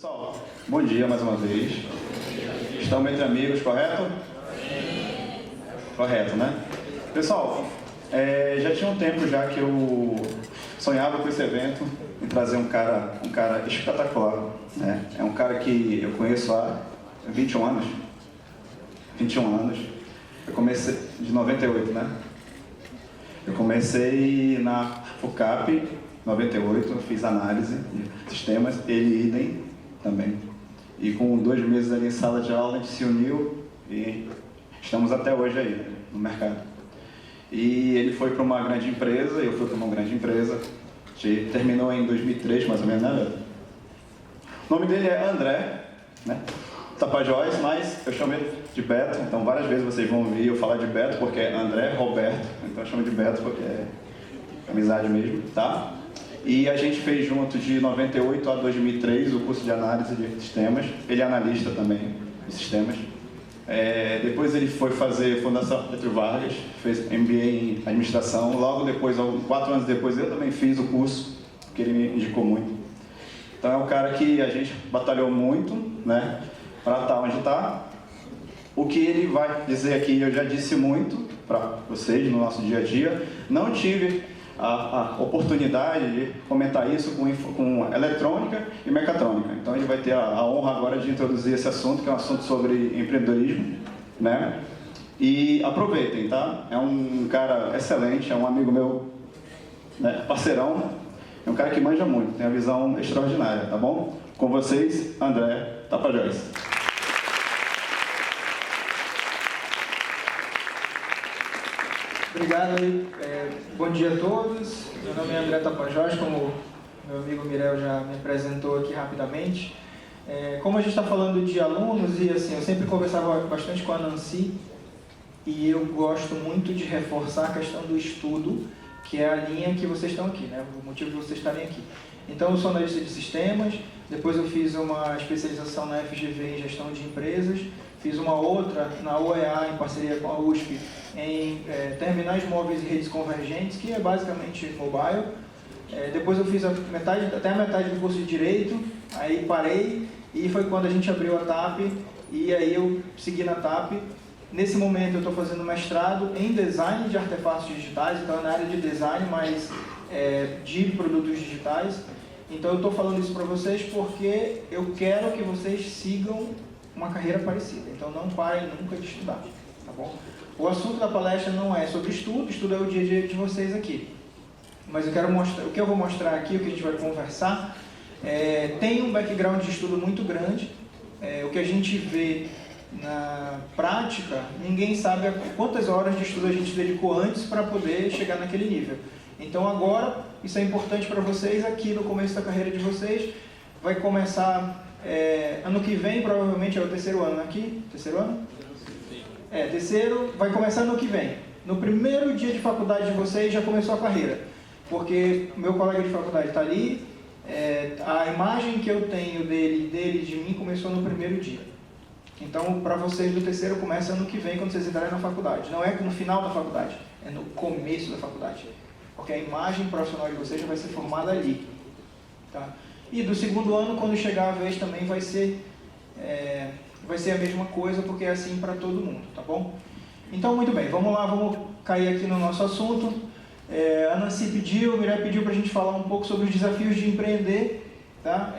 Pessoal, bom dia mais uma vez. Estamos entre amigos, correto? Correto, né? Pessoal, já tinha um tempo já que eu sonhava com esse evento e trazer um cara espetacular, né? É um cara que eu conheço há 21 anos. 21 anos. Eu comecei de 98, né? Eu comecei na FUCAP, 98, fiz análise de sistemas, ele idem também. E com 2 meses ali em sala de aula, a gente se uniu e estamos até hoje aí, né, no mercado. E ele foi para uma grande empresa, eu fui para uma grande empresa. A gente terminou em 2003, mais ou menos, né? O nome dele é André, né? Tapajós, mas eu chamo ele de Beto, então várias vezes vocês vão ouvir eu falar de Beto, porque é André Roberto, então eu chamo de Beto porque é amizade mesmo, tá? E a gente fez junto de 98 a 2003 o curso de análise de sistemas, ele é analista também de sistemas. Depois ele foi fazer Fundação Getúlio Vargas, fez MBA em administração, logo depois, 4 anos depois, eu também fiz o curso, que ele me indicou muito. Então é um cara que a gente batalhou muito, né, para estar onde está. O que ele vai dizer aqui, eu já disse muito para vocês no nosso dia a dia. Não tive a oportunidade de comentar isso com eletrônica e mecatrônica. Então ele vai ter a honra agora de introduzir esse assunto, que é um assunto sobre empreendedorismo, né? E aproveitem, tá? É um cara excelente, é um amigo meu, né, parceirão, é um cara que manja muito, tem uma visão extraordinária, tá bom? Com vocês, André Tapajós. Obrigado aí, bom dia a todos. Meu nome é André Tapajós, como meu amigo Mirel já me apresentou aqui rapidamente. Como a gente está falando de alunos, e assim, eu sempre conversava bastante com a Nancy, e eu gosto muito de reforçar a questão do estudo, que é a linha que vocês estão aqui, né? O motivo de vocês estarem aqui. Então, eu sou analista de sistemas, depois eu fiz uma especialização na FGV em gestão de empresas, fiz uma outra na UEA, em parceria com a USP, em terminais móveis e redes convergentes, que é basicamente mobile. Depois eu fiz até a metade do curso de Direito, aí parei, e foi quando a gente abriu a TAP, e aí eu segui na TAP. Nesse momento eu estou fazendo mestrado em Design de Artefatos Digitais, então é na área de design, mas de produtos digitais. Então eu estou falando isso para vocês porque eu quero que vocês sigam uma carreira parecida, então não parem nunca de estudar, tá bom? O assunto da palestra não é sobre estudo é o dia a dia de vocês aqui. Mas eu quero mostrar, o que eu vou mostrar aqui, o que a gente vai conversar, tem um background de estudo muito grande. O que a gente vê na prática, ninguém sabe quantas horas de estudo a gente dedicou antes para poder chegar naquele nível. Então agora, isso é importante para vocês aqui no começo da carreira de vocês. Vai começar ano que vem, provavelmente é o 3º ano aqui. 3º ano? Terceiro, vai começar ano que vem. No primeiro dia de faculdade de vocês já começou a carreira, porque meu colega de faculdade está ali, a imagem que eu tenho dele de mim começou no primeiro dia. Então, para vocês do 3º começa ano que vem, quando vocês entrarem na faculdade. Não é no final da faculdade, é no começo da faculdade. Porque a imagem profissional de vocês já vai ser formada ali. Tá? E do 2º ano, quando chegar a vez, também vai ser a mesma coisa, porque é assim para todo mundo, tá bom? Então, muito bem, vamos lá, vamos cair aqui no nosso assunto. A Nancy pediu, o Mirel pediu para a gente falar um pouco sobre os desafios de empreender. Tá?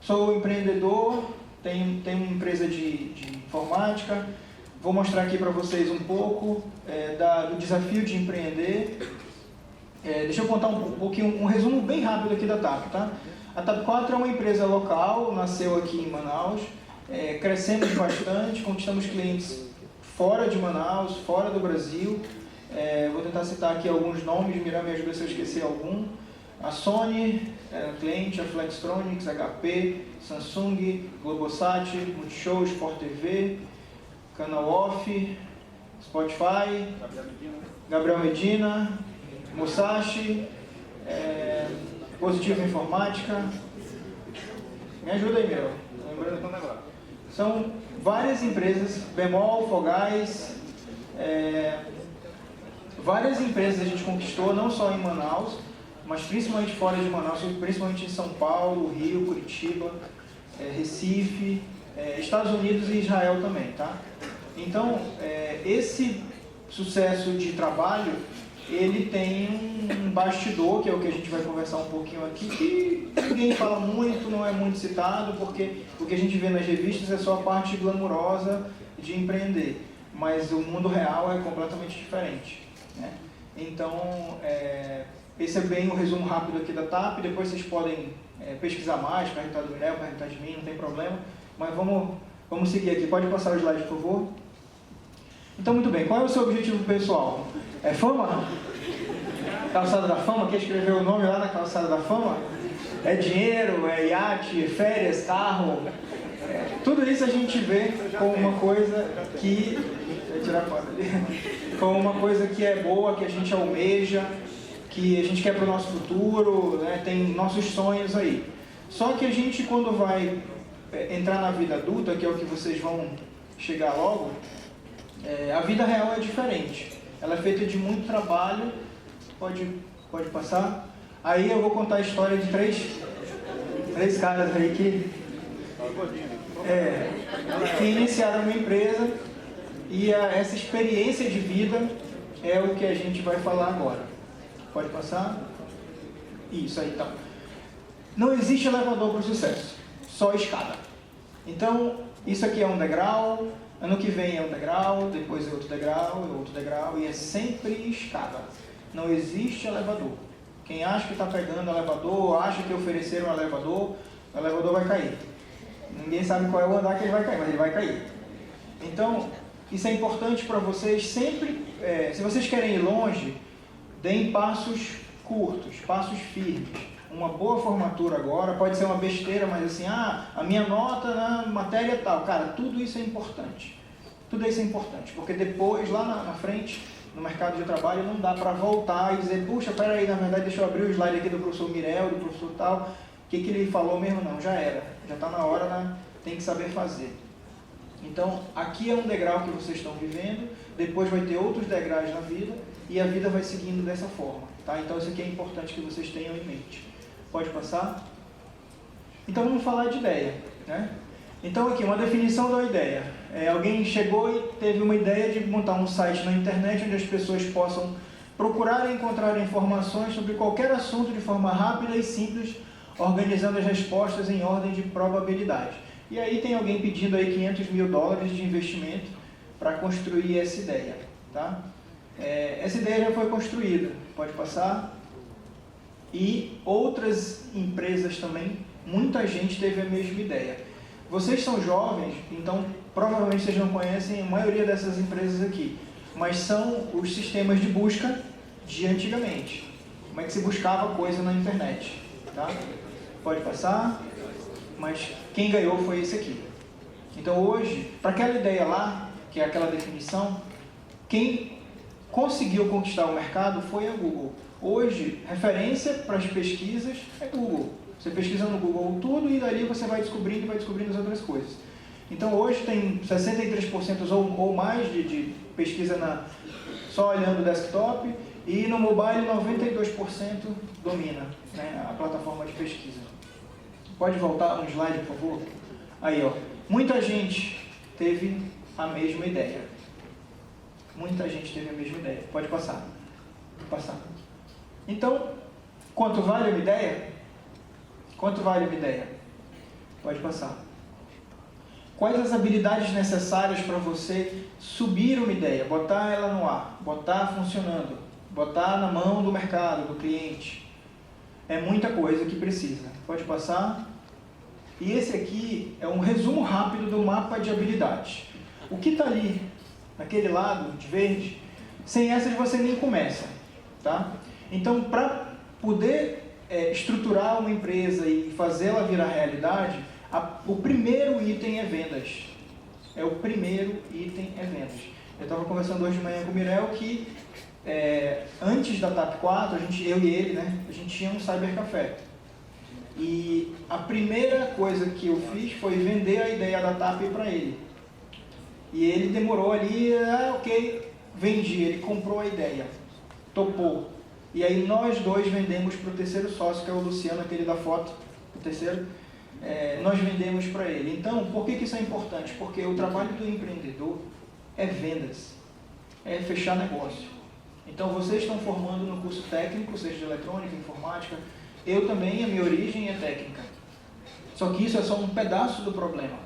Sou empreendedor, tenho uma empresa de informática. Vou mostrar aqui para vocês um pouco do desafio de empreender. Deixa eu contar um pouquinho, um resumo bem rápido aqui da TAP. Tá? A TAP 4 é uma empresa local, nasceu aqui em Manaus. Crescemos bastante, conquistamos clientes fora de Manaus, fora do Brasil. Vou tentar citar aqui alguns nomes, Mirel me ajuda se eu esquecer algum. A Sony era cliente, a Flextronics, HP, Samsung, Globosat, Multishow, Sport TV, Canal Off, Spotify, Gabriel Medina, Musashi, Positivo Informática. Me ajuda aí, Mirel. Lembrando do negócio. São várias empresas, Bemol, Fogás, várias empresas a gente conquistou, não só em Manaus, mas principalmente fora de Manaus, principalmente em São Paulo, Rio, Curitiba. Recife, Estados Unidos e Israel também, tá? Então, esse sucesso de trabalho, ele tem um bastidor, que é o que a gente vai conversar um pouquinho aqui, que ninguém fala muito, não é muito citado, porque o que a gente vê nas revistas é só a parte glamurosa de empreender, mas o mundo real é completamente diferente, né? Então, esse é bem um resumo rápido aqui da TAP, depois vocês podem pesquisar mais, perguntar do Mirel, perguntar de mim, não tem problema, mas vamos seguir aqui. Pode passar o slide, por favor? Então, muito bem, qual é o seu objetivo pessoal? É fama? Calçada da Fama? Quer escrever o nome lá na Calçada da Fama? É dinheiro, é iate, é férias, carro? Tudo isso a gente vê como uma coisa que... Vou tirar a foto ali. Como uma coisa que é boa, que a gente almeja, que a gente quer para o nosso futuro, né? Tem nossos sonhos aí. Só que a gente, quando vai entrar na vida adulta, que é o que vocês vão chegar logo, a vida real é diferente. Ela é feita de muito trabalho. Pode passar. Aí eu vou contar a história de três caras aí que iniciaram uma empresa, e essa experiência de vida é o que a gente vai falar agora. Pode passar? Isso aí, então. Não existe elevador para o sucesso, só escada. Então, isso aqui é um degrau, ano que vem é um degrau, depois é outro degrau, e é sempre escada. Não existe elevador. Quem acha que está pegando elevador, acha que ofereceram o elevador vai cair. Ninguém sabe qual é o andar que ele vai cair, mas ele vai cair. Então, isso é importante para vocês sempre, se vocês querem ir longe, deem passos curtos, passos firmes. Uma boa formatura agora, pode ser uma besteira, mas assim, a minha nota na matéria é tal. Cara, tudo isso é importante. Tudo isso é importante, porque depois, lá na frente, no mercado de trabalho, não dá para voltar e dizer, puxa, peraí, na verdade, deixa eu abrir o slide aqui do professor Mirel, do professor tal, o que ele falou mesmo? Não, já era. Já está na hora, né? Tem que saber fazer. Então, aqui é um degrau que vocês estão vivendo, depois vai ter outros degraus na vida, e a vida vai seguindo dessa forma, tá? Então, isso aqui é importante que vocês tenham em mente. Pode passar? Então, vamos falar de ideia, né? Então, aqui, uma definição da ideia. Alguém chegou e teve uma ideia de montar um site na internet onde as pessoas possam procurar e encontrar informações sobre qualquer assunto de forma rápida e simples, organizando as respostas em ordem de probabilidade. E aí tem alguém pedindo aí $500 mil de investimento para construir essa ideia, tá? Essa ideia já foi construída, pode passar. E outras empresas também, muita gente teve a mesma ideia. Vocês são jovens, então provavelmente vocês não conhecem a maioria dessas empresas aqui, mas são os sistemas de busca de antigamente. Como é que se buscava coisa na internet, tá? Pode passar. Mas quem ganhou foi esse aqui. Então hoje, para aquela ideia lá, que é aquela definição, quem conseguiu conquistar o mercado foi a Google. Hoje, referência para as pesquisas é Google. Você pesquisa no Google tudo e dali você vai descobrindo as outras coisas. Então hoje tem 63% ou mais de pesquisa só olhando o desktop, e no mobile 92% domina, né, a plataforma de pesquisa. Pode voltar um slide, por favor? Aí, ó. Muita gente teve a mesma ideia. Muita gente teve a mesma ideia. Pode passar. Passar. Então, quanto vale uma ideia? Quanto vale uma ideia? Pode passar. Quais as habilidades necessárias para você subir uma ideia, botar ela no ar, botar funcionando, botar na mão do mercado, do cliente? É muita coisa que precisa. Pode passar. E esse aqui é um resumo rápido do mapa de habilidades. O que está ali, naquele lado de verde, sem essas você nem começa, tá? Então, para poder estruturar uma empresa e fazê-la virar realidade, o primeiro item é vendas. O primeiro item é vendas. Eu estava conversando hoje de manhã com o Mirel que antes da TAP 4, eu e ele, né, a gente tinha um cybercafé. E a primeira coisa que eu fiz foi vender a ideia da TAP para ele. E ele demorou ali, ok, vendi, ele comprou a ideia, topou. E aí nós dois vendemos para o terceiro sócio, que é o Luciano, aquele da foto, o terceiro. nós vendemos para ele. Então, por que isso é importante? Porque o trabalho do empreendedor é vendas, é fechar negócio. Então, vocês estão formando no curso técnico, seja de eletrônica, informática, eu também, a minha origem é técnica. Só que isso é só um pedaço do problema.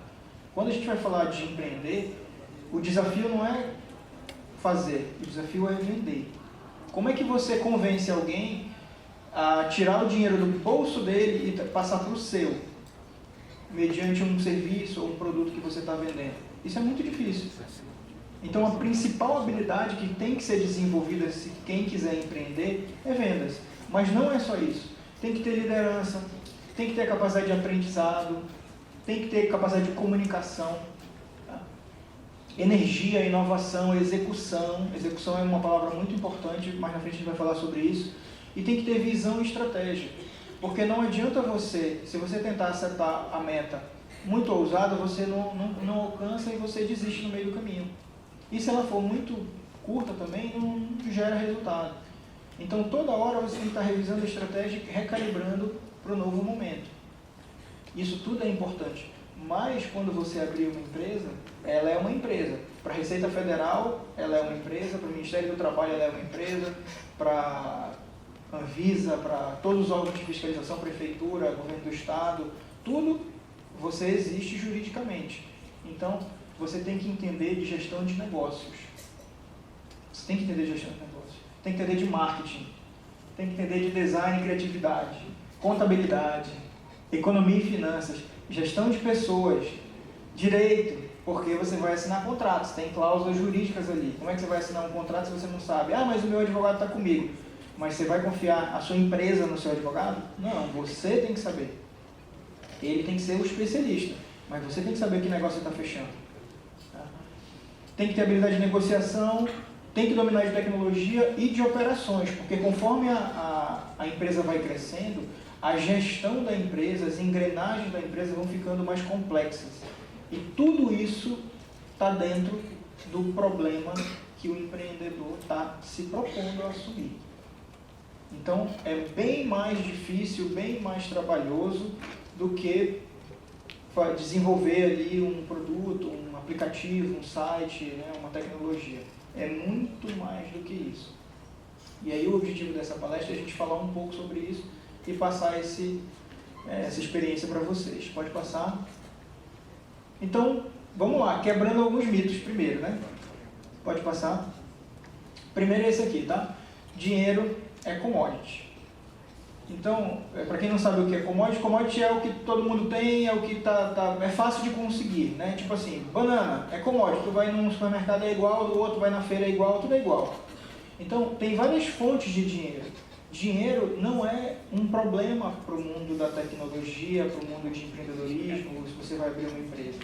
Quando a gente vai falar de empreender, o desafio não é fazer, o desafio é vender. Como é que você convence alguém a tirar o dinheiro do bolso dele e passar para o seu, mediante um serviço ou um produto que você está vendendo? Isso é muito difícil. Então, a principal habilidade que tem que ser desenvolvida se quem quiser empreender é vendas. Mas não é só isso. Tem que ter liderança, tem que ter capacidade de aprendizado, tem que ter capacidade de comunicação, tá? Energia, inovação, execução. Execução é uma palavra muito importante, mais na frente a gente vai falar sobre isso. E tem que ter visão e estratégia. Porque não adianta você, se você tentar acertar a meta muito ousada, você não alcança e você desiste no meio do caminho. E se ela for muito curta também, não gera resultado. Então, toda hora você tem que estar revisando a estratégia e recalibrando para o novo momento. Isso tudo é importante. Mas, quando você abrir uma empresa, ela é uma empresa. Para a Receita Federal, ela é uma empresa. Para o Ministério do Trabalho, ela é uma empresa. Para a Anvisa, para todos os órgãos de fiscalização, Prefeitura, Governo do Estado, tudo você existe juridicamente. Então, você tem que entender de gestão de negócios. Você tem que entender de gestão de negócios. Tem que entender de marketing. Tem que entender de design e criatividade. Contabilidade. Economia e finanças. Gestão de pessoas. Direito. Porque você vai assinar contratos. Tem cláusulas jurídicas ali. Como é que você vai assinar um contrato se você não sabe? Ah, mas o meu advogado está comigo. Mas você vai confiar a sua empresa no seu advogado? Não, você tem que saber. Ele tem que ser o especialista. Mas você tem que saber que negócio você está fechando. Tem que ter habilidade de negociação, tem que dominar de tecnologia e de operações, porque conforme a empresa vai crescendo, a gestão da empresa, as engrenagens da empresa vão ficando mais complexas. E tudo isso está dentro do problema que o empreendedor está se propondo a assumir. Então, é bem mais difícil, bem mais trabalhoso do que desenvolver ali um produto, um aplicativo, um site, né, uma tecnologia. É muito mais do que isso. E aí o objetivo dessa palestra é a gente falar um pouco sobre isso e passar essa experiência para vocês. Pode passar? Então, vamos lá, quebrando alguns mitos primeiro, né? Pode passar? Primeiro é esse aqui, tá? Dinheiro é commodity. Então, para quem não sabe o que é commodity é o que todo mundo tem, é o que é fácil de conseguir, né? Tipo assim, banana é commodity, tu vai num supermercado é igual, do outro vai na feira é igual, tudo é igual. Então, tem várias fontes de dinheiro. Dinheiro não é um problema para o mundo da tecnologia, para o mundo de empreendedorismo, se você vai abrir uma empresa.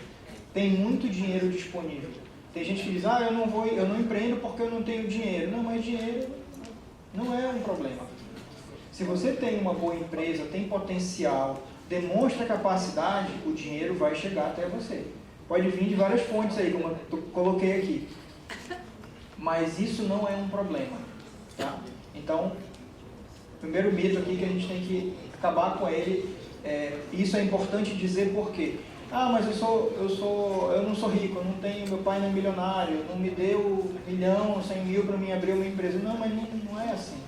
Tem muito dinheiro disponível. Tem gente que diz, eu não empreendo porque eu não tenho dinheiro. Não, mas dinheiro não é um problema. Se você tem uma boa empresa, tem potencial, demonstra capacidade, o dinheiro vai chegar até você. Pode vir de várias fontes aí, como eu coloquei aqui. Mas isso não é um problema. Tá? Então, o primeiro mito aqui que a gente tem que acabar com ele, isso é importante dizer por quê. Ah, mas eu não sou rico, eu não tenho, meu pai não é milionário, não me deu 1 milhão, 100 mil para mim abrir uma empresa. Não, mas não é assim.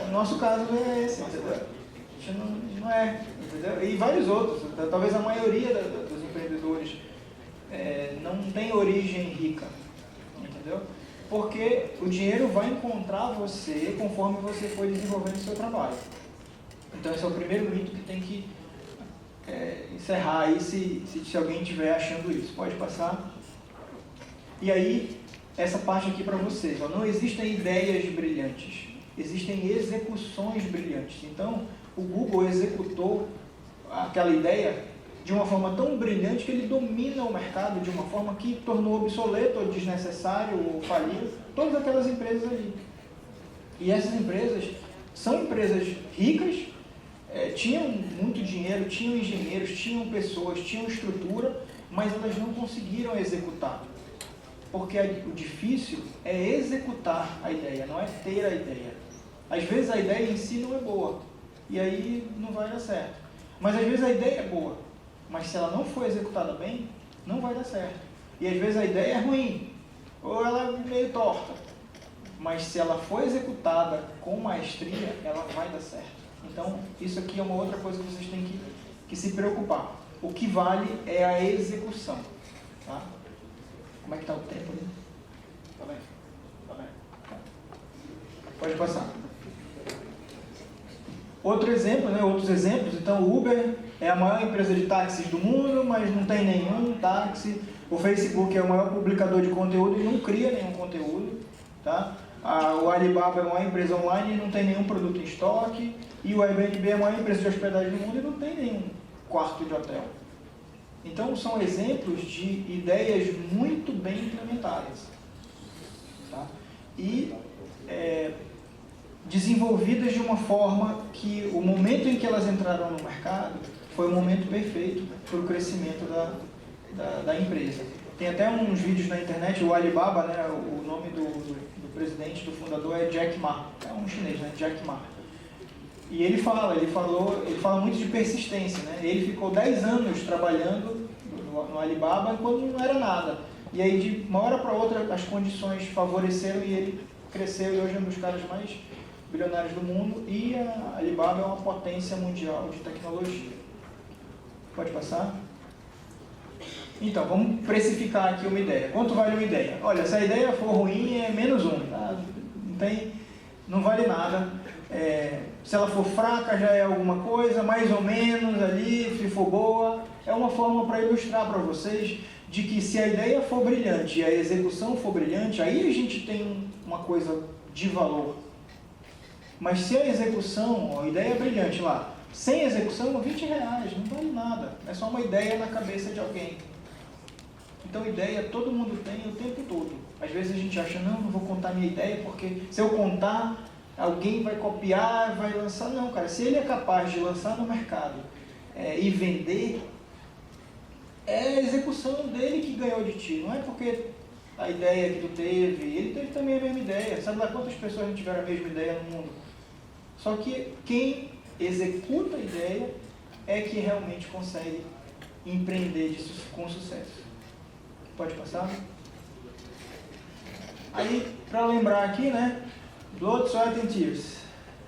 O nosso caso é esse, entendeu? A gente não é, entendeu? E vários outros. Talvez a maioria dos empreendedores não tem origem rica, entendeu? Porque o dinheiro vai encontrar você conforme você for desenvolvendo o seu trabalho. Então esse é o primeiro mito que tem que encerrar aí se alguém estiver achando isso. Pode passar. E aí, essa parte aqui para vocês. Ó, não existem ideias brilhantes. Existem execuções brilhantes. Então, o Google executou aquela ideia de uma forma tão brilhante que ele domina o mercado de uma forma que tornou obsoleto ou desnecessário ou falido todas aquelas empresas ali. E essas empresas são empresas ricas, tinham muito dinheiro, tinham engenheiros, tinham pessoas, tinham estrutura, mas elas não conseguiram executar. Porque o difícil é executar a ideia, não é ter a ideia. Às vezes a ideia em si não é boa, e aí não vai dar certo. Mas às vezes a ideia é boa, mas se ela não for executada bem, não vai dar certo. E às vezes a ideia é ruim, ou ela é meio torta, mas se ela for executada com maestria, ela vai dar certo. Então, isso aqui é uma outra coisa que vocês têm que se preocupar. O que vale é a execução. Tá? Como é que está o tempo ali? Tá bem? Tá bem. Tá. Pode passar. Outro exemplo, né? Outros exemplos. Então, o Uber é a maior empresa de táxis do mundo, mas não tem nenhum táxi. O Facebook é o maior publicador de conteúdo e não cria nenhum conteúdo. Tá? O Alibaba é uma empresa online e não tem nenhum produto em estoque. E o Airbnb é a maior empresa de hospedagem do mundo e não tem nenhum quarto de hotel. Então, são exemplos de ideias muito bem implementadas. Tá? E desenvolvidas de uma forma que o momento em que elas entraram no mercado foi o momento perfeito para o crescimento da empresa. Tem até uns vídeos na internet, o Alibaba, né, o nome do presidente, do fundador é Jack Ma, é um chinês, né, Jack Ma. E ele fala muito de persistência, né? Ele ficou 10 anos trabalhando no Alibaba quando não era nada. E aí, de uma hora para outra, as condições favoreceram e ele cresceu e hoje é um dos caras mais bilionários do mundo. E a Alibaba é uma potência mundial de tecnologia. Pode passar? Então, vamos precificar aqui uma ideia. Quanto vale uma ideia? Olha, se a ideia for ruim, é -1. Tá? Não vale nada. Se ela for fraca, já é alguma coisa, mais ou menos ali, se for boa. É uma forma para ilustrar para vocês de que se a ideia for brilhante e a execução for brilhante, aí a gente tem uma coisa de valor. Mas se a execução, a ideia é brilhante lá, sem execução, R$20, não vale nada. É só uma ideia na cabeça de alguém. Então, ideia todo mundo tem o tempo todo. Às vezes a gente acha, não vou contar minha ideia, porque se eu contar, alguém vai copiar, vai lançar. Não, cara, se ele é capaz de lançar no mercado e vender, é a execução dele que ganhou de ti. Não é porque a ideia que tu teve, ele teve também a mesma ideia. Sabe lá quantas pessoas não tiveram a mesma ideia no mundo? Só que quem executa a ideia é que realmente consegue empreender com sucesso. Pode passar? Aí, para lembrar aqui, né? Blood, Sweat and Tears.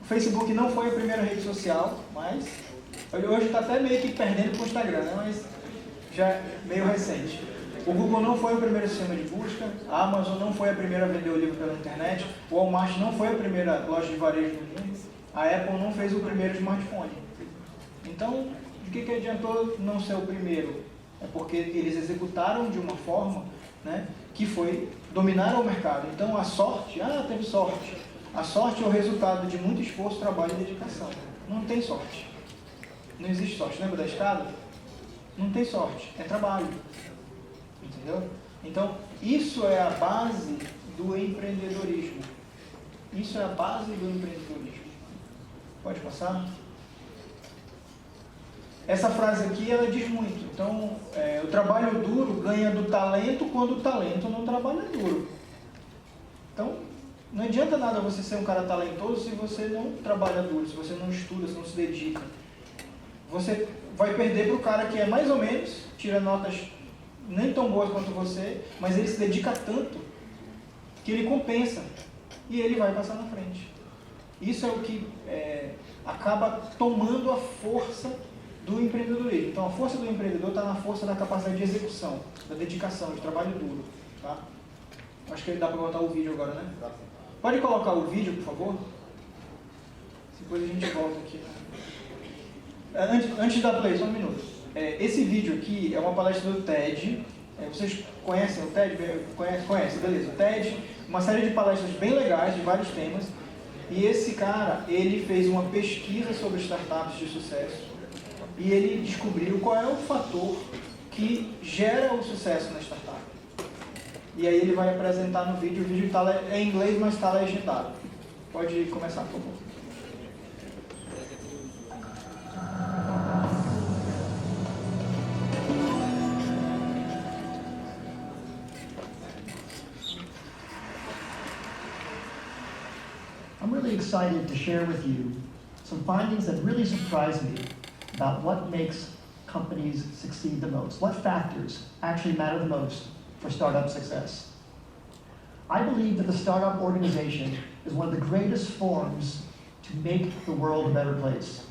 O Facebook não foi a primeira rede social, mas hoje está até meio que perdendo para o Instagram, né? Mas já é meio recente. O Google não foi o primeiro sistema de busca, a Amazon não foi a primeira a vender o livro pela internet, o Walmart não foi a primeira loja de varejo do mundo, a Apple não fez o primeiro smartphone. Então, de que adiantou não ser o primeiro? É porque eles executaram de uma forma, né, que foi dominar o mercado. Então, a sorte, teve sorte. A sorte é o resultado de muito esforço, trabalho e dedicação. Não tem sorte. Não existe sorte. Lembra da escada? Não tem sorte. É trabalho. Entendeu? Então, isso é a base do empreendedorismo. Isso é a base do empreendedorismo. Pode passar? Essa frase aqui, ela diz muito. Então, o trabalho duro ganha do talento quando o talento não trabalha duro. Então, não adianta nada você ser um cara talentoso se você não trabalha duro, se você não estuda, se não se dedica. Você vai perder para o cara que é mais ou menos, tira notas nem tão boas quanto você, mas ele se dedica tanto que ele compensa e ele vai passar na frente. Isso é o que acaba tomando a força do empreendedorismo. Então, a força do empreendedor está na força da capacidade de execução, da dedicação, de trabalho duro. Tá? Acho que dá para botar o vídeo agora, né? Pode colocar o vídeo, por favor? Depois a gente volta aqui. Antes da play, só um minuto. Esse vídeo aqui é uma palestra do TED. Vocês conhecem o TED? Conhecem, beleza. O TED, uma série de palestras bem legais, de vários temas. E esse cara, ele fez uma pesquisa sobre startups de sucesso. E ele descobriu qual é o fator que gera o sucesso na startup. E aí ele vai apresentar no vídeo. O vídeo é em inglês, mas está legendado. Pode começar, por favor. I'm really excited to share with you some findings that really surprised me about what makes companies succeed the most? What factors actually matter the most for startup success? I believe that the startup organization is one of the greatest forms to make the world a better place.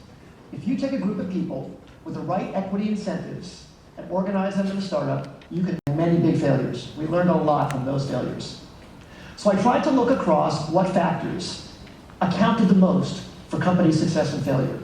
If you take a group of people with the right equity incentives and organize them in a startup, you can have many big failures. We learned a lot from those failures. So I tried to look across what factors accounted the most for company success and failure.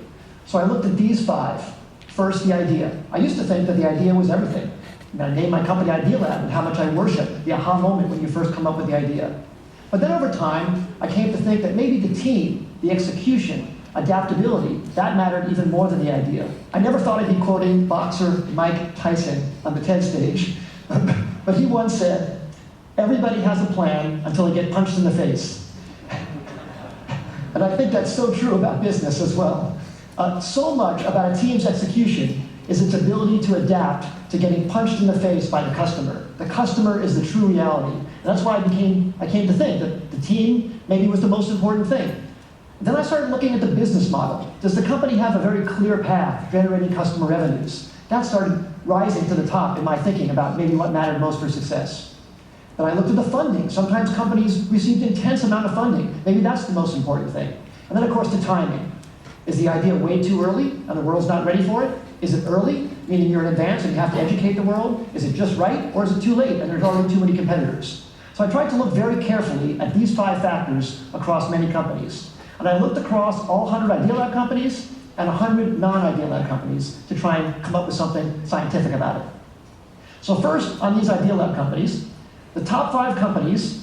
So I looked at these 5. First, the idea. I used to think that the idea was everything. And I named my company Idea Lab and how much I worship the aha moment when you first come up with the idea. But then over time, I came to think that maybe the team, the execution, adaptability, that mattered even more than the idea. I never thought I'd be quoting boxer Mike Tyson on the TED stage, but he once said, "Everybody has a plan until they get punched in the face." And I think that's so true about business as well. So much about a team's execution is its ability to adapt to getting punched in the face by the customer. The customer is the true reality. And that's why I came to think that the team maybe was the most important thing. Then I started looking at the business model. Does the company have a very clear path generating customer revenues? That started rising to the top in my thinking about maybe what mattered most for success. Then I looked at the funding. Sometimes companies received intense amount of funding. Maybe that's the most important thing. And then of course the timing. Is the idea way too early and the world's not ready for it? Is it early, meaning you're in advance and you have to educate the world? Is it just right, or is it too late and there's already too many competitors? So I tried to look very carefully at these 5 factors across many companies. And I looked across all 100 Idea Lab companies and 100 non-Idea Lab companies to try and come up with something scientific about it. So first, on these Idea Lab companies, the top 5 companies,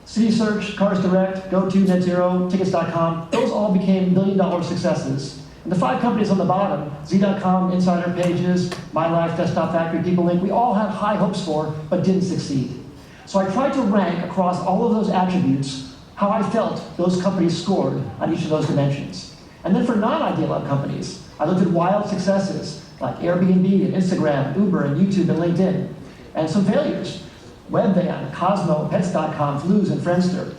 CitySearch, Cars Direct, GoTo, NetZero, Tickets.com, those all became billion-dollar successes. And the 5 companies on the bottom, Z.com, Insider Pages, MyLife, Desktop Factory, PeopleLink, we all had high hopes for, but didn't succeed. So I tried to rank across all of those attributes how I felt those companies scored on each of those dimensions. And then for non-Idea Lab companies, I looked at wild successes like Airbnb and Instagram, Uber and YouTube and LinkedIn, and some failures. Webvan, Cosmo, Pets.com, Flues, and Friendster.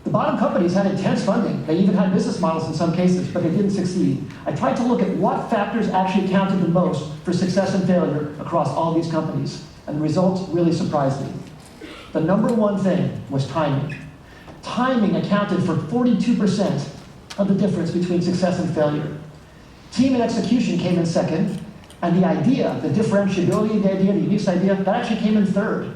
The bottom companies had intense funding. They even had business models in some cases, but they didn't succeed. I tried to look at what factors actually counted the most for success and failure across all these companies, and the results really surprised me. The number one thing was timing. Timing accounted for 42% of the difference between success and failure. Team and execution came in second, and the idea, the differentiability of the idea, the unique idea, that actually came in third.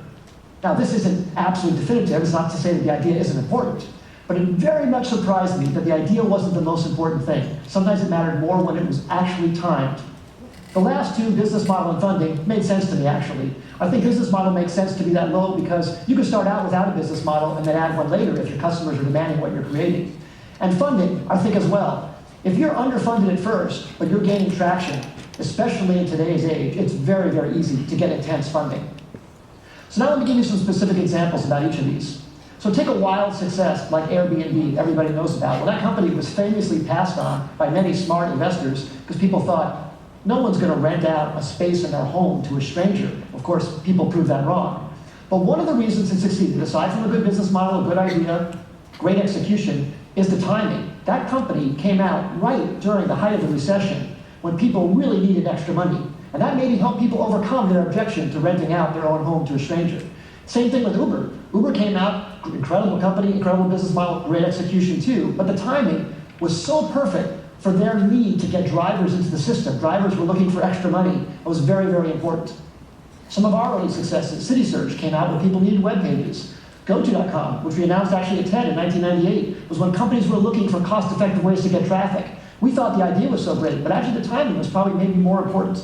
Now, this isn't absolutely definitive. It's not to say that the idea isn't important. But it very much surprised me that the idea wasn't the most important thing. Sometimes it mattered more when it was actually timed. The last 2, business model and funding, made sense to me, actually. I think business model makes sense to be that low because you can start out without a business model and then add one later if your customers are demanding what you're creating. And funding, I think as well. If you're underfunded at first, but you're gaining traction, especially in today's age, it's very, very easy to get intense funding. So now let me give you some specific examples about each of these. So take a wild success like Airbnb, everybody knows about. Well, that company was famously passed on by many smart investors because people thought, no one's going to rent out a space in their home to a stranger. Of course, people proved that wrong. But one of the reasons it succeeded, aside from a good business model, a good idea, great execution, is the timing. That company came out right during the height of the recession when people really needed extra money. And that maybe helped people overcome their objection to renting out their own home to a stranger. Same thing with Uber. Uber came out, incredible company, incredible business model, great execution too, but the timing was so perfect for their need to get drivers into the system. Drivers were looking for extra money. It was very, very important. Some of our early successes, CitySearch came out when people needed web pages. GoTo.com, which we announced actually at TED in 1998, was when companies were looking for cost-effective ways to get traffic. We thought the idea was so great, but actually the timing was probably maybe more important.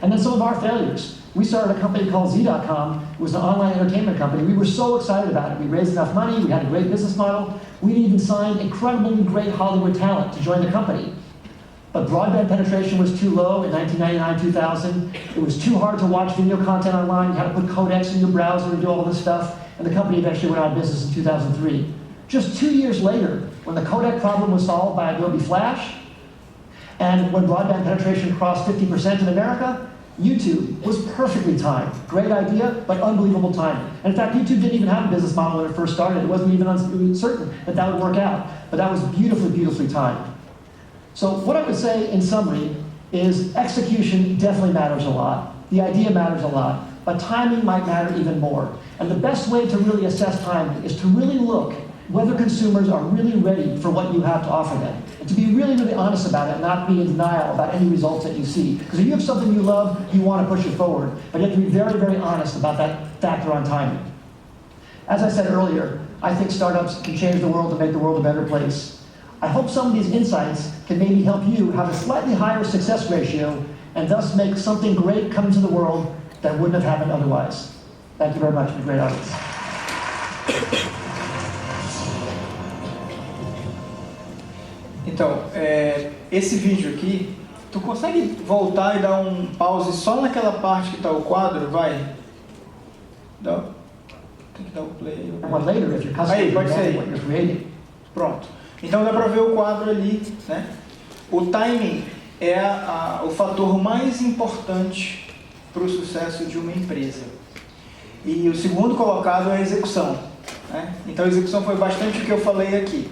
And then some of our failures. We started a company called Z.com. It was an online entertainment company. We were so excited about it. We raised enough money. We had a great business model. We even signed incredibly great Hollywood talent to join the company. But broadband penetration was too low in 1999, 2000. It was too hard to watch video content online. You had to put codecs in your browser and do all this stuff. And the company eventually went out of business in 2003. Just 2 years later, when the codec problem was solved by Adobe Flash, and when broadband penetration crossed 50% in America, YouTube was perfectly timed. Great idea, but unbelievable timing. And in fact, YouTube didn't even have a business model when it first started. It wasn't even certain that that would work out. But that was beautifully, beautifully timed. So what I would say in summary is execution definitely matters a lot. The idea matters a lot, but timing might matter even more. And the best way to really assess timing is to really look whether consumers are really ready for what you have to offer them. And to be really, really honest about it, not be in denial about any results that you see. Because if you have something you love, you want to push it forward. But you have to be very, very honest about that factor on timing. As I said earlier, I think startups can change the world and make the world a better place. I hope some of these insights can maybe help you have a slightly higher success ratio and thus make something great come into the world that wouldn't have happened otherwise. Thank you very much for the great audience. Então, esse vídeo aqui, tu consegue voltar e dar um pause só naquela parte que está o quadro? Vai. Tem que dar o play. And later, if your customer Aí, pode ser knows aí. what you're creating. Pronto. Então dá para ver o quadro ali, né? O timing é o fator mais importante para o sucesso de uma empresa. E o segundo colocado é a execução, né? Então a execução foi bastante o que eu falei aqui.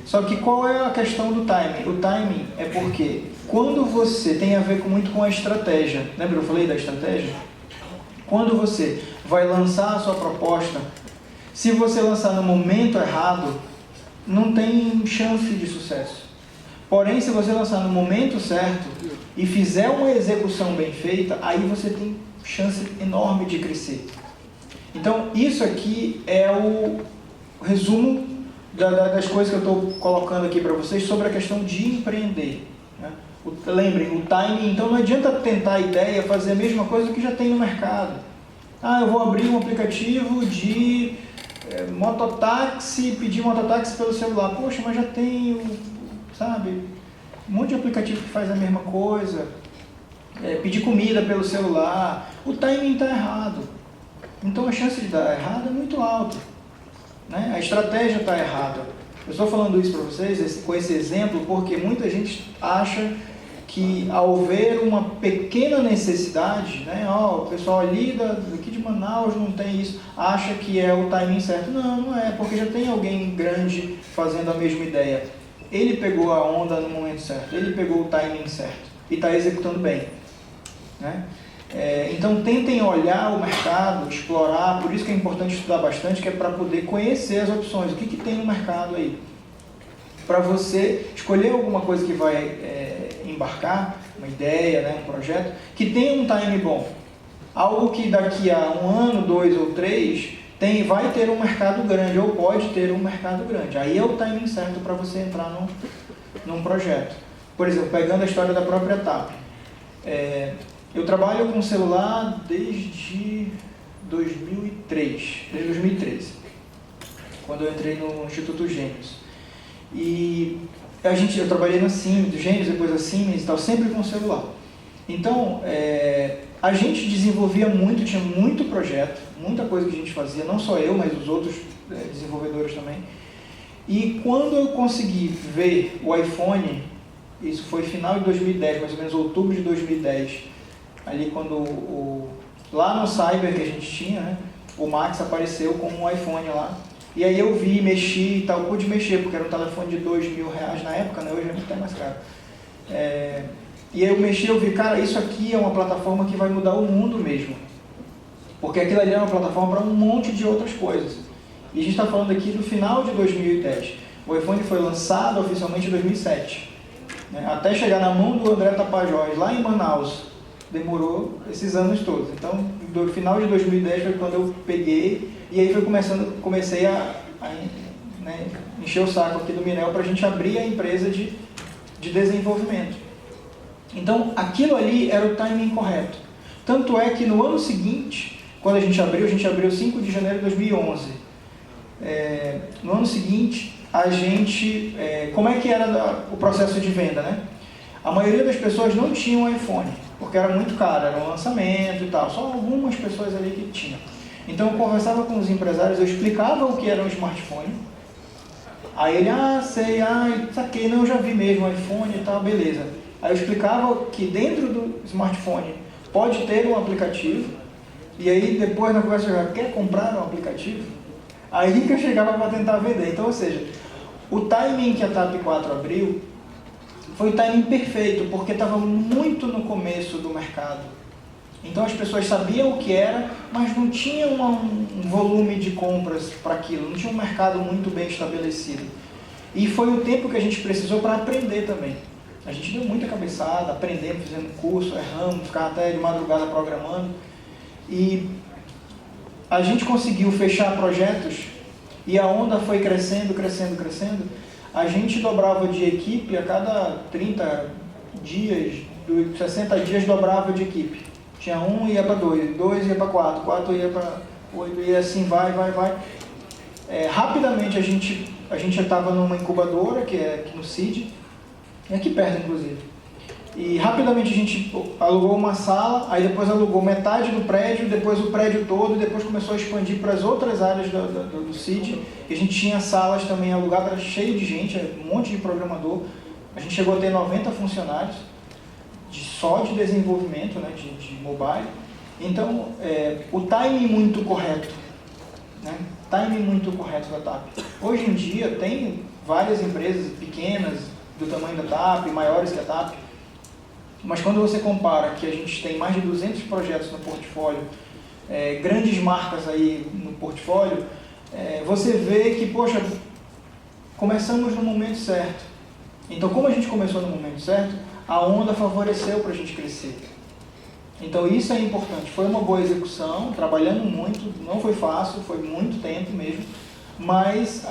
Só que qual é a questão do timing? O timing é porque quando você tem a ver muito com a estratégia, lembra que eu falei da estratégia? Quando você vai lançar a sua proposta, se você lançar no momento errado, não tem chance de sucesso. Porém, se você lançar no momento certo e fizer uma execução bem feita, aí você tem chance enorme de crescer. Então, isso aqui é o resumo das coisas que eu estou colocando aqui para vocês sobre a questão de empreender, né? Lembrem, o timing, então não adianta tentar a ideia, fazer a mesma coisa que já tem no mercado. Ah, eu vou abrir um aplicativo de mototáxi, pedir mototáxi pelo celular. Poxa, mas já tem, sabe, um monte de aplicativo que faz a mesma coisa. Pedir comida pelo celular. O timing está errado. Então a chance de dar errado é muito alta, né? A estratégia está errada. Eu estou falando isso para vocês com esse exemplo porque muita gente acha que ao ver uma pequena necessidade, né, o pessoal ali daqui de Manaus não tem isso, acha que é o timing certo. Não, não é, porque já tem alguém grande fazendo a mesma ideia. Ele pegou a onda no momento certo, ele pegou o timing certo e está executando bem, né? Então tentem olhar o mercado, explorar, por isso que é importante estudar bastante, que é para poder conhecer as opções, o que tem no mercado aí. Para você escolher alguma coisa que vai embarcar, uma ideia, né, um projeto, que tenha um time bom. Algo que daqui a 1 ano, 2 ou 3, vai ter um mercado grande, ou pode ter um mercado grande. Aí é o timing certo para você entrar num projeto. Por exemplo, pegando a história da própria TAP. Eu trabalho com celular desde 2013, quando eu entrei no Instituto Gênios. E eu trabalhei na Siemens, do Gênios, depois da Siemens e tal, sempre com celular. Então, a gente desenvolvia muito, tinha muito projeto, muita coisa que a gente fazia, não só eu, mas os outros desenvolvedores também. E quando eu consegui ver o iPhone, isso foi final de 2010, mais ou menos outubro de 2010, ali quando lá no Cyber que a gente tinha, né, o Max apareceu com um iPhone lá. E aí eu vi, mexi e tal, pude mexer, porque era um telefone de R$2.000 na época, né? Hoje é muito até mais caro. E aí eu mexi, eu vi, cara, isso aqui é uma plataforma que vai mudar o mundo mesmo. Porque aquilo ali é uma plataforma para um monte de outras coisas. E a gente está falando aqui do final de 2010. O iPhone foi lançado oficialmente em 2007. Né? Até chegar na mão do André Tapajós, lá em Manaus, demorou esses anos todos. Então, do final de 2010 foi quando eu peguei, e aí comecei a encher o saco aqui do Mirel para a gente abrir a empresa de desenvolvimento. Então, aquilo ali era o timing correto. Tanto é que no ano seguinte, quando a gente abriu 5 de janeiro de 2011. No ano seguinte, a gente... como é que era o processo de venda, né? A maioria das pessoas não tinha um iPhone, porque era muito caro, era um lançamento e tal. Só algumas pessoas ali que tinham. Então eu conversava com os empresários, eu explicava o que era um smartphone. Aí ele, sei, saquei, não, eu já vi mesmo o iPhone e tal, beleza. Aí eu explicava que dentro do smartphone pode ter um aplicativo. E aí depois na conversa eu quer comprar um aplicativo? Aí que eu chegava para tentar vender. Então, ou seja, o timing que a TAP 4 abriu foi o timing perfeito, porque estava muito no começo do mercado. Então as pessoas sabiam o que era, mas não tinha um volume de compras para aquilo, não tinha um mercado muito bem estabelecido. E foi o tempo que a gente precisou para aprender também. A gente deu muita cabeçada, aprendendo, fizendo curso, erramos, ficava até de madrugada programando. E a gente conseguiu fechar projetos e a onda foi crescendo, crescendo, crescendo. A gente dobrava de equipe a cada 30 dias, 60 dias dobrava de equipe. Tinha um ia para 2, 2 ia para 4, 4 ia para 8 e assim vai. Rapidamente a gente já estava numa incubadora, que é aqui no CID, aqui perto inclusive. E rapidamente a gente alugou uma sala, aí depois alugou metade do prédio, depois o prédio todo, e depois começou a expandir para as outras áreas do CID. E a gente tinha salas também alugadas, era cheio de gente, um monte de programador. A gente chegou a ter 90 funcionários, só de desenvolvimento, né, de mobile. Então, o timing muito correto, né? Timing muito correto da TAP. Hoje em dia tem várias empresas pequenas, do tamanho da TAP, maiores que a TAP, mas quando você compara que a gente tem mais de 200 projetos no portfólio, grandes marcas aí no portfólio, você vê que, poxa, começamos no momento certo. Então, como a gente começou no momento certo, a onda favoreceu para a gente crescer. Então, isso é importante. Foi uma boa execução, trabalhando muito, não foi fácil, foi muito tempo mesmo, mas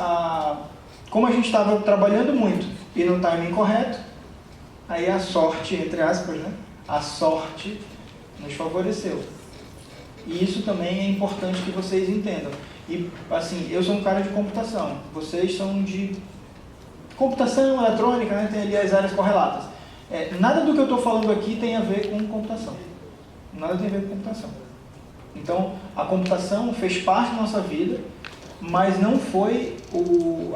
como a gente estava trabalhando muito e no timing correto, aí a sorte, entre aspas, né? A sorte nos favoreceu. E isso também é importante que vocês entendam. E, assim, eu sou um cara de computação, vocês são de computação eletrônica, né? Tem ali as áreas correlatas. Nada do que eu estou falando aqui tem a ver com computação. Nada tem a ver com computação. Então, a computação fez parte da nossa vida, mas não foi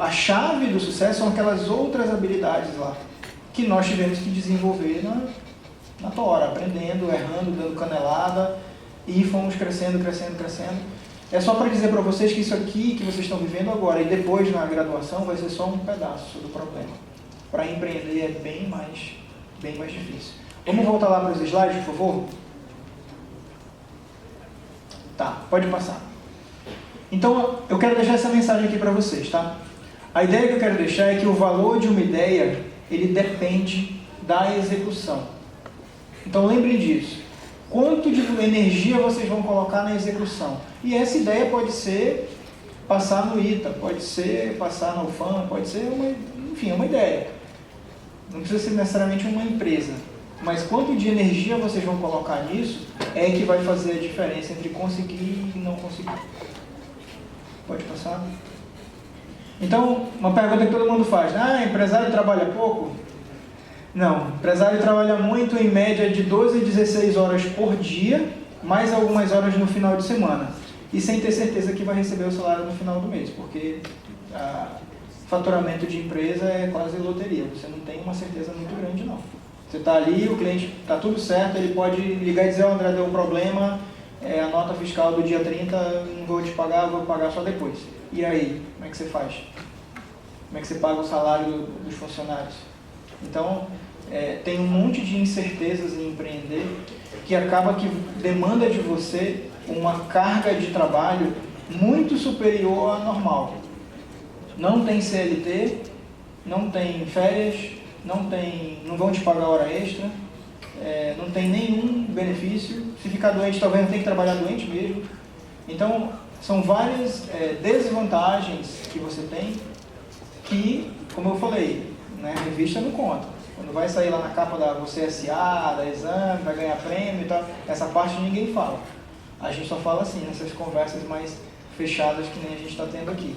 a chave do sucesso, são aquelas outras habilidades lá, que nós tivemos que desenvolver na tora, aprendendo, errando, dando canelada, e fomos crescendo. É só para dizer para vocês que isso aqui que vocês estão vivendo agora e depois na graduação vai ser só um pedaço do problema. Para empreender é bem mais difícil. Vamos voltar lá para os slides, por favor? Tá, pode passar. Então, eu quero deixar essa mensagem aqui para vocês, tá? A ideia que eu quero deixar é que o valor de uma ideia, ele depende da execução. Então, lembrem disso. Quanto de energia vocês vão colocar na execução? E essa ideia pode ser passar no ITA, pode ser passar no UFAM, pode ser uma ideia. Não precisa ser necessariamente uma empresa. Mas quanto de energia vocês vão colocar nisso é que vai fazer a diferença entre conseguir e não conseguir. Pode passar? Então, uma pergunta que todo mundo faz. Empresário trabalha pouco? Não, empresário trabalha muito, em média de 12 a 16 horas por dia, mais algumas horas no final de semana. E sem ter certeza que vai receber o salário no final do mês, porque faturamento de empresa é quase loteria. Você não tem uma certeza muito grande, não. Você está ali, o cliente está tudo certo, ele pode ligar e dizer, André, deu um problema, a nota fiscal do dia 30, não vou te pagar, vou pagar só depois. E aí, como é que você faz? Como é que você paga o salário dos funcionários? Então, tem um monte de incertezas em empreender que acaba que demanda de você uma carga de trabalho muito superior à normal. Não tem CLT, não tem férias, não vão te pagar hora extra, não tem nenhum benefício. Se ficar doente, talvez não tenha que trabalhar doente mesmo. Então, são várias desvantagens que você tem que, como eu falei, né, a revista não conta. Quando vai sair lá na capa da Você SA, da Exame, vai ganhar prêmio e tal, essa parte ninguém fala. A gente só fala assim, nessas conversas mais fechadas que nem a gente está tendo aqui.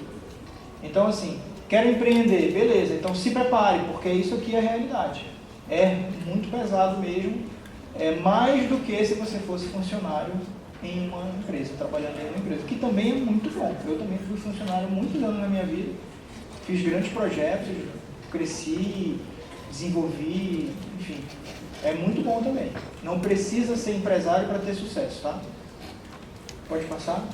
Então, assim, quero empreender, beleza, então se prepare, porque isso aqui é a realidade. É muito pesado mesmo, mais do que se você fosse funcionário em uma empresa, trabalhando em uma empresa, que também é muito bom. Eu também fui funcionário muitos anos na minha vida, fiz grandes projetos, cresci, desenvolvi, enfim, é muito bom também. Não precisa ser empresário para ter sucesso, tá? Pode passar?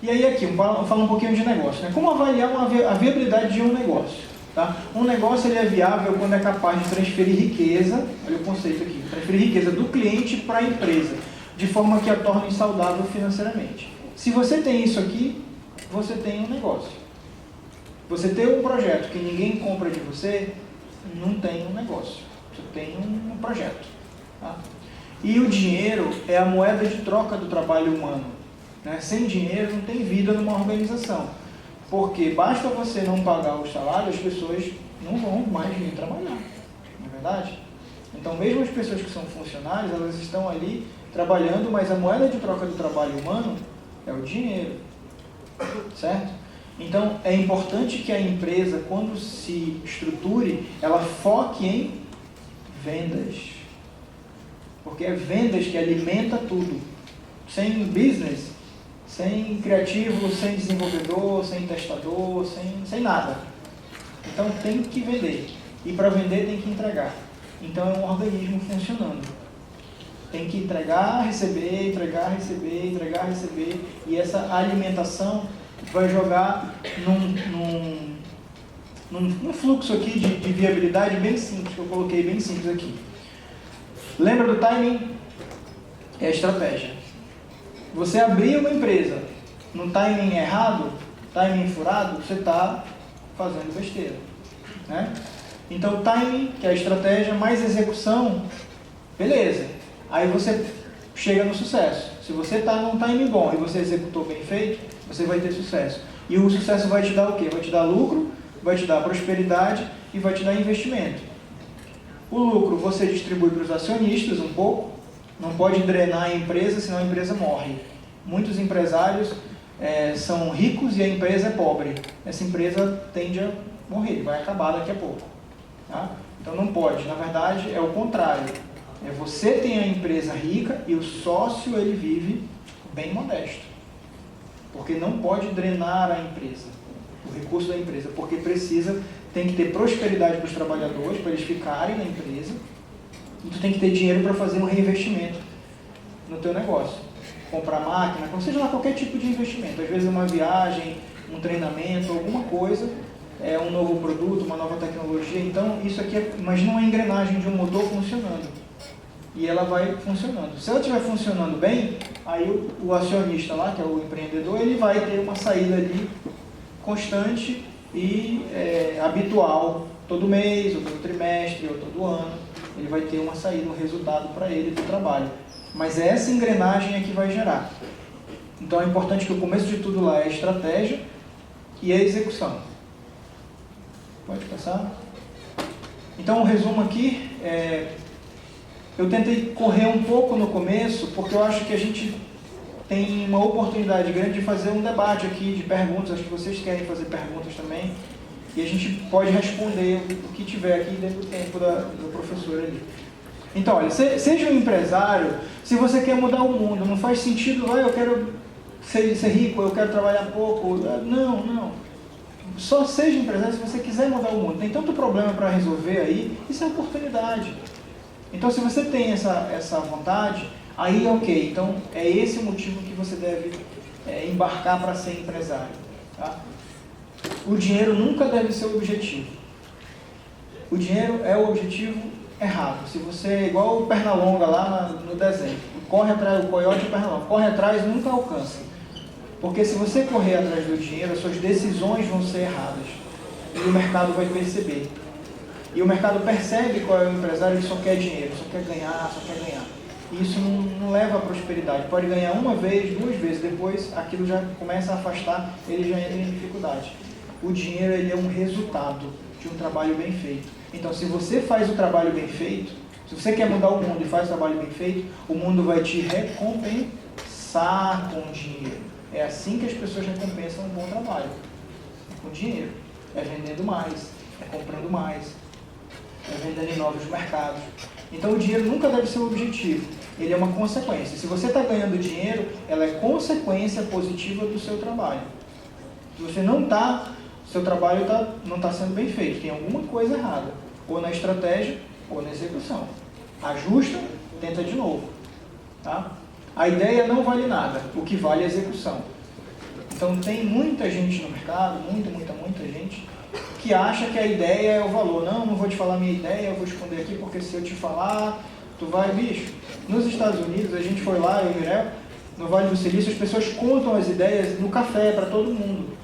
E aí aqui, falar um pouquinho de negócio, né? Como avaliar a viabilidade de um negócio? Tá? Um negócio ele é viável quando é capaz de transferir riqueza, olha o conceito aqui, transferir riqueza do cliente para a empresa, de forma que a torne saudável financeiramente. Se você tem isso aqui, você tem um negócio. Você tem um projeto que ninguém compra de você, não tem um negócio. Você tem um projeto. Tá? E o dinheiro é a moeda de troca do trabalho humano. Né? Sem dinheiro não tem vida numa organização. Porque basta você não pagar o salário, as pessoas não vão mais vir trabalhar. Não é verdade? Então, mesmo as pessoas que são funcionários, elas estão ali trabalhando, mas a moeda de troca do trabalho humano é o dinheiro. Certo? Então, é importante que a empresa, quando se estruture, ela foque em vendas. Porque é vendas que alimenta tudo. Sem business, sem criativo, sem desenvolvedor, sem testador, sem nada. Então, tem que vender. E para vender, tem que entregar. Então, é um organismo funcionando. Tem que entregar, receber, entregar, receber, entregar, receber. E essa alimentação vai jogar num fluxo aqui de viabilidade bem simples, que eu coloquei bem simples aqui. Lembra do timing? É a estratégia. Você abrir uma empresa no timing errado, timing furado, você está fazendo besteira. Né? Então, o timing, que é a estratégia, mais execução, beleza. Aí você chega no sucesso. Se você está num timing bom e você executou bem feito, você vai ter sucesso. E o sucesso vai te dar o quê? Vai te dar lucro, vai te dar prosperidade e vai te dar investimento. O lucro você distribui para os acionistas um pouco, não pode drenar a empresa, senão a empresa morre. Muitos empresários são ricos e a empresa é pobre. Essa empresa tende a morrer, vai acabar daqui a pouco. Tá? Então não pode, na verdade é o contrário. Você tem a empresa rica e o sócio ele vive bem modesto. Porque não pode drenar a empresa, o recurso da empresa, porque tem que ter prosperidade para os trabalhadores, para eles ficarem na empresa, e tu tem que ter dinheiro para fazer um reinvestimento no teu negócio. Comprar máquina, seja lá qualquer tipo de investimento, às vezes uma viagem, um treinamento, alguma coisa, um novo produto, uma nova tecnologia. Então isso aqui imagina uma engrenagem de um motor funcionando. E ela vai funcionando. Se ela estiver funcionando bem, aí o acionista lá, que é o empreendedor, ele vai ter uma saída ali constante e habitual, todo mês, ou todo trimestre, ou todo ano. Ele vai ter uma saída, um resultado para ele do trabalho. Mas essa engrenagem é que vai gerar. Então é importante que o começo de tudo lá é a estratégia e a execução. Pode passar? Então, um resumo aqui. Eu tentei correr um pouco no começo, porque eu acho que a gente tem uma oportunidade grande de fazer um debate aqui de perguntas. Acho que vocês querem fazer perguntas também. E a gente pode responder o que tiver aqui dentro do tempo do professor ali. Então, olha, seja um empresário, se você quer mudar o mundo, não faz sentido, eu quero ser rico, eu quero trabalhar pouco. Não. Só seja empresário se você quiser mudar o mundo. Tem tanto problema para resolver aí, isso é oportunidade. Então, se você tem essa vontade, aí ok. Então, é esse o motivo que você deve embarcar para ser empresário. Tá? O dinheiro nunca deve ser o objetivo. O dinheiro é o objetivo errado. Se você é igual o Pernalonga lá no desenho, corre atrás, o coiote e o Pernalonga, corre atrás e nunca alcança. Porque se você correr atrás do dinheiro, as suas decisões vão ser erradas. E o mercado vai perceber. E o mercado percebe qual é o empresário que só quer dinheiro, só quer ganhar. E isso não leva à prosperidade. Pode ganhar uma vez, 2 vezes, depois aquilo já começa a afastar, ele já entra em dificuldade. O dinheiro ele é um resultado de um trabalho bem feito. Então, se você faz o trabalho bem feito, se você quer mudar o mundo e faz o trabalho bem feito, o mundo vai te recompensar com dinheiro. É assim que as pessoas recompensam um bom trabalho. Com dinheiro. É vendendo mais, é comprando mais, é vendendo em novos mercados. Então, o dinheiro nunca deve ser o objetivo. Ele é uma consequência. Se você está ganhando dinheiro, ela é consequência positiva do seu trabalho. Se você não está, seu trabalho não está sendo bem feito. Tem alguma coisa errada. Ou na estratégia, ou na execução. Ajusta, tenta de novo. Tá? A ideia não vale nada. O que vale é a execução. Então, tem muita gente no mercado, muita gente, que acha que a ideia é o valor. Não vou te falar minha ideia, eu vou esconder aqui, porque se eu te falar, tu vai, bicho. Nos Estados Unidos, a gente foi lá, eu e o Mirel, no Vale do Silício, as pessoas contam as ideias no café para todo mundo.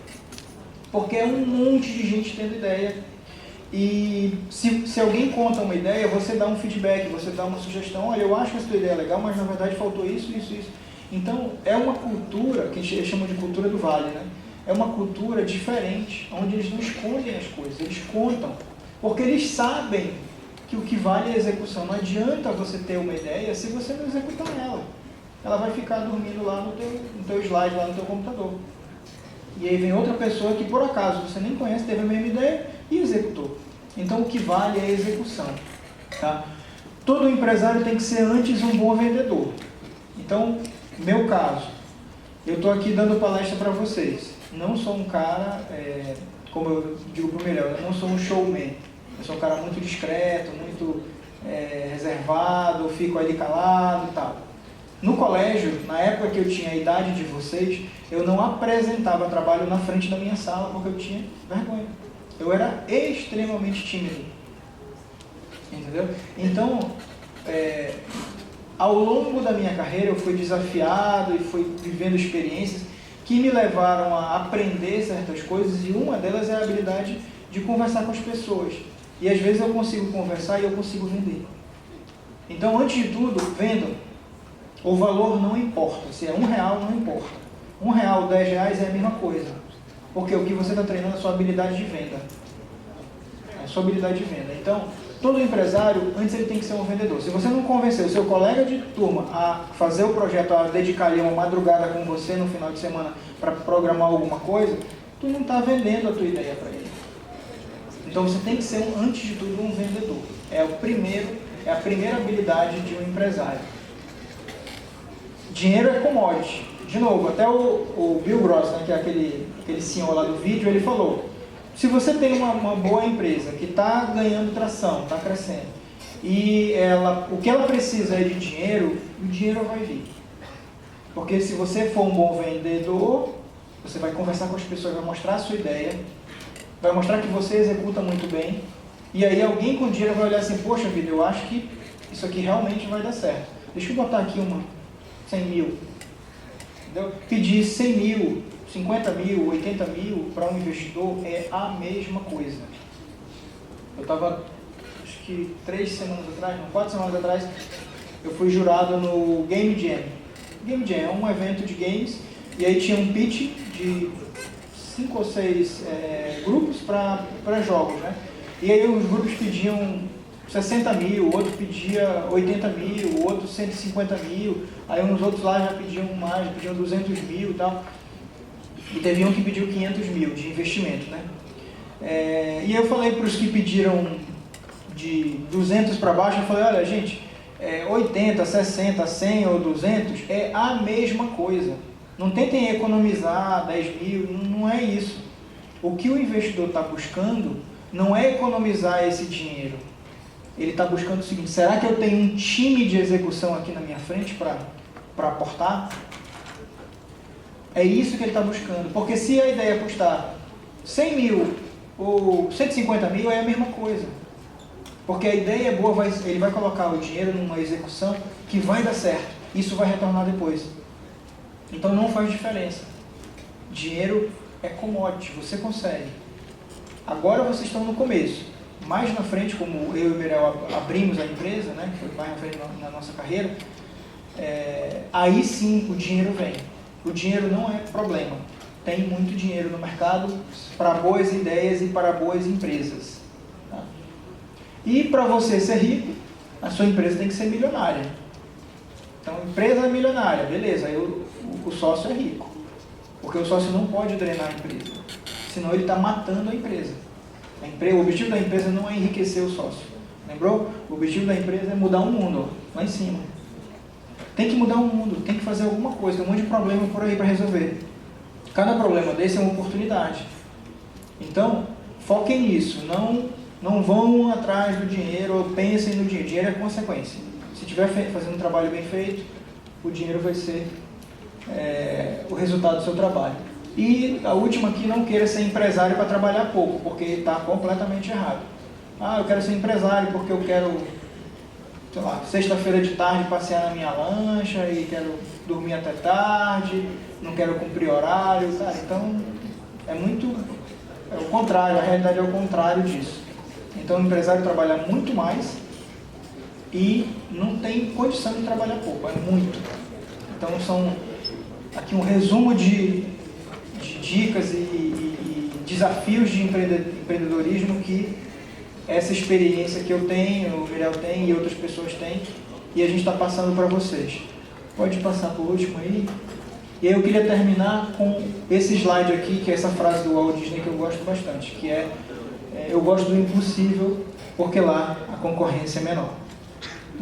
Porque é um monte de gente tendo ideia. E se alguém conta uma ideia, você dá um feedback, você dá uma sugestão. Olha, eu acho que essa tua ideia é legal, mas na verdade faltou isso. Então, é uma cultura, que eles chamam de cultura do Vale, né? É uma cultura diferente, onde eles não escondem as coisas, eles contam. Porque eles sabem que o que vale é a execução. Não adianta você ter uma ideia se você não executar ela. Ela vai ficar dormindo lá no teu slide, lá no teu computador. E aí vem outra pessoa que por acaso você nem conhece, teve a mesma ideia e executou. Então o que vale é a execução. Tá? Todo empresário tem que ser antes um bom vendedor. Então, meu caso, eu estou aqui dando palestra para vocês. Não sou um cara, como eu digo para o Mirel, eu não sou um showman. Eu sou um cara muito discreto, muito reservado, fico ali calado e tal. No colégio, na época que eu tinha a idade de vocês, eu não apresentava trabalho na frente da minha sala porque eu tinha vergonha. Eu era extremamente tímido. Entendeu? Então, ao longo da minha carreira, eu fui desafiado e fui vivendo experiências que me levaram a aprender certas coisas, e uma delas é a habilidade de conversar com as pessoas. E às vezes eu consigo conversar e eu consigo vender. Então, antes de tudo, vendam. O valor não importa, se é R$1 não importa. R$1, R$10 é a mesma coisa. Porque o que você está treinando é a sua habilidade de venda. É a sua habilidade de venda. Então, todo empresário, antes ele tem que ser um vendedor. Se você não convencer o seu colega de turma a fazer o projeto, a dedicar ali uma madrugada com você no final de semana para programar alguma coisa, tu não está vendendo a tua ideia para ele. Então você tem que ser, antes de tudo, um vendedor. É a primeira habilidade de um empresário. Dinheiro é commodity. De novo, até o Bill Gross, né, que é aquele senhor lá do vídeo, ele falou, se você tem uma boa empresa que está ganhando tração, está crescendo, e o que ela precisa é de dinheiro, o dinheiro vai vir. Porque se você for um bom vendedor, você vai conversar com as pessoas, vai mostrar a sua ideia, vai mostrar que você executa muito bem, e aí alguém com dinheiro vai olhar assim, poxa vida, eu acho que isso aqui realmente vai dar certo. Deixa eu botar aqui 100 mil. Entendeu? Pedir 100 mil, 50 mil, 80 mil para um investidor é a mesma coisa. Eu estava, acho que 4 semanas atrás, eu fui jurado no Game Jam. Game Jam é um evento de games, e aí tinha um pitch de 5 ou 6 grupos para jogos, né? E aí os grupos pediam 60 mil, o outro pedia 80 mil, o outro 150 mil, aí uns outros lá já pediam mais, pediam 200 mil e tal, e teve um que pediu 500 mil de investimento, né? E eu falei para os que pediram de 200 para baixo, eu falei, olha gente, 80, 60, 100 ou 200 é a mesma coisa, não tentem economizar 10 mil, não é isso. O que o investidor está buscando não é economizar esse dinheiro. Ele está buscando o seguinte, será que eu tenho um time de execução aqui na minha frente para aportar? É isso que ele está buscando. Porque se a ideia custar 100 mil ou 150 mil, é a mesma coisa. Porque a ideia é boa, ele vai colocar o dinheiro numa execução que vai dar certo. Isso vai retornar depois. Então não faz diferença. Dinheiro é commodity, você consegue. Agora vocês estão no começo. Mais na frente, como eu e o Mirel abrimos a empresa, né, que foi mais na frente na nossa carreira, aí sim o dinheiro vem. O dinheiro não é problema. Tem muito dinheiro no mercado para boas ideias e para boas empresas. Tá? E para você ser rico, a sua empresa tem que ser milionária. Então, a empresa é milionária, beleza, aí o sócio é rico. Porque o sócio não pode drenar a empresa, senão ele está matando a empresa. O objetivo da empresa não é enriquecer o sócio. Lembrou? O objetivo da empresa é mudar o mundo, ó, lá em cima. Tem que mudar o mundo, tem que fazer alguma coisa, tem um monte de problema por aí para resolver. Cada problema desse é uma oportunidade. Então, foquem nisso, não vão atrás do dinheiro, ou pensem no dinheiro. Dinheiro é consequência. Se estiver fazendo um trabalho bem feito, o dinheiro vai ser o resultado do seu trabalho. E a última aqui, não queira ser empresário para trabalhar pouco, porque está completamente errado. Ah, eu quero ser empresário porque eu quero, sei lá, sexta-feira de tarde passear na minha lancha e quero dormir até tarde, não quero cumprir horário, cara, então é o contrário, a realidade é o contrário disso. Então o empresário trabalha muito mais e não tem condição de trabalhar pouco, é muito. Então são aqui um resumo de dicas e desafios de empreendedorismo que essa experiência que eu tenho, o Mirel tem e outras pessoas têm, e a gente está passando para vocês. Pode passar por último aí. E aí eu queria terminar com esse slide aqui, que é essa frase do Walt Disney que eu gosto bastante, que é eu gosto do impossível porque lá a concorrência é menor.